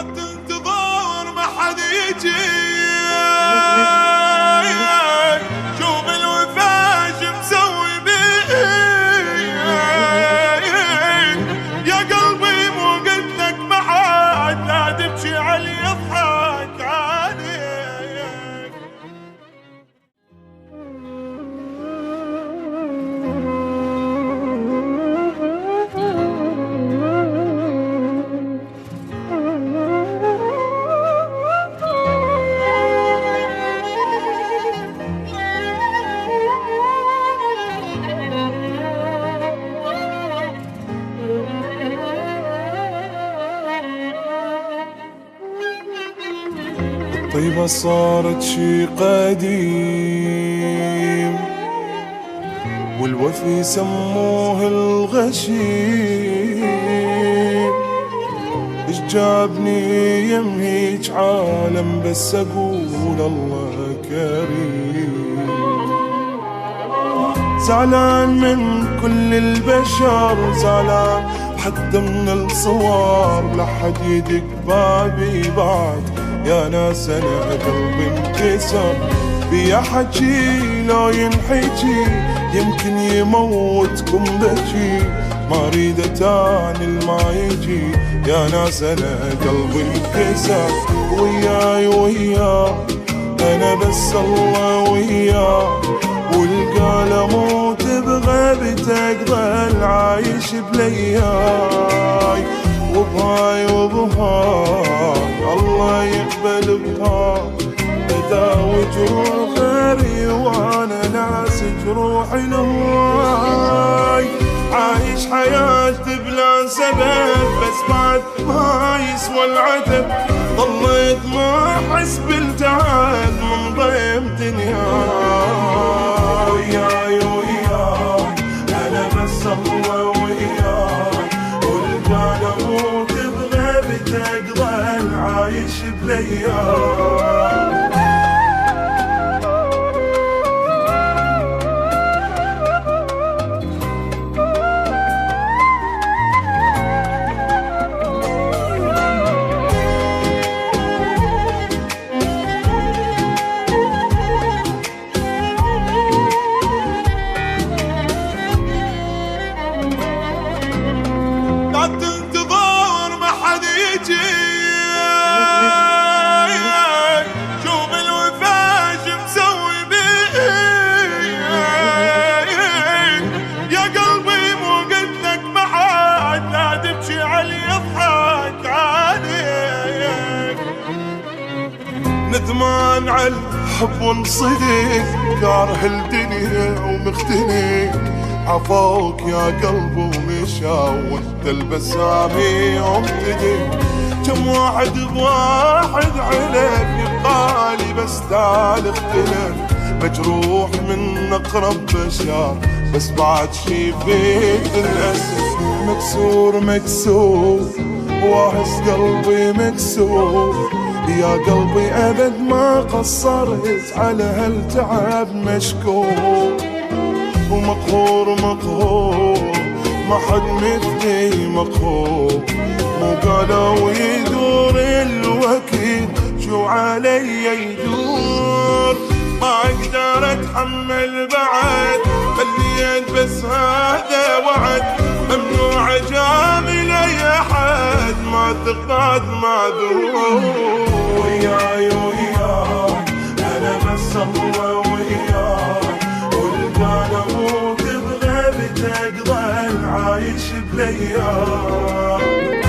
قعدت انتظار ما حد يجي، شوف الوفا شو مسوي بيه. يا قلبي مو قلت لك ما حد لا تمشي علي يضحك عليك. طيبة صارت شي قديم، والوفي سموه الغشيم. اش جابني يم هيج عالم بس اقول الله كريم. زعلان من كل البشر، زعلان حتى من الصور، لحد يدق بابي بعد يا ناس انا قلبي انكسر. بيا حكي لو ينحكي يمكن يموتكم بكي، ما اريد تاني ما يجي يا ناس انا قلبي انكسر. وياي وياك انا بس الله وياك، والقال اموت بغيبتك ظل عايش بلياي. وبهاي وبهاي الله يقبل بهاي، بداوي جروح غيري وانا ناس جروحي لهواي. عايش حياتي بلا سبب بس بعد ما يسوى العتب، ضليت ما احس بالتعب من ضيم دنياي. وياي وياي انا بس الله وياي، والقال اموت بغيبتك ظل عايش بلياي. قعدت انتظار ما حد يجي، شوف الوفا شو مسوي بيه. يا قلبي مو قلت لك ما حد لا تمشي علي يضحك عليك. ندمان على الحب وانصدق، كاره الدنيا ومختنق. عفوك يا قلب ومشى وانت البسامي يوم تدق. كم واحد بواحد عليك يبقالي بس تعال اختلف. مجروح من اقرب بشر بس بعد شي فيك للاسف. مكسور مكسور واهس قلبي مكسور، يا قلبي ابد ما قصرت على هالتعب مشكور. ومقهور مقهور ما حد مثلي مقهور، مو قالوا يدور الوكيل شو علي يدور. ما اقدر اتحمل بعد خليت بس هذا وعد، ممنوع اجامل اي احد ما تقعد معذور. وياي وياي انا بس الله وياي، والقال اموت بغيبتك ظل عايش بلياي.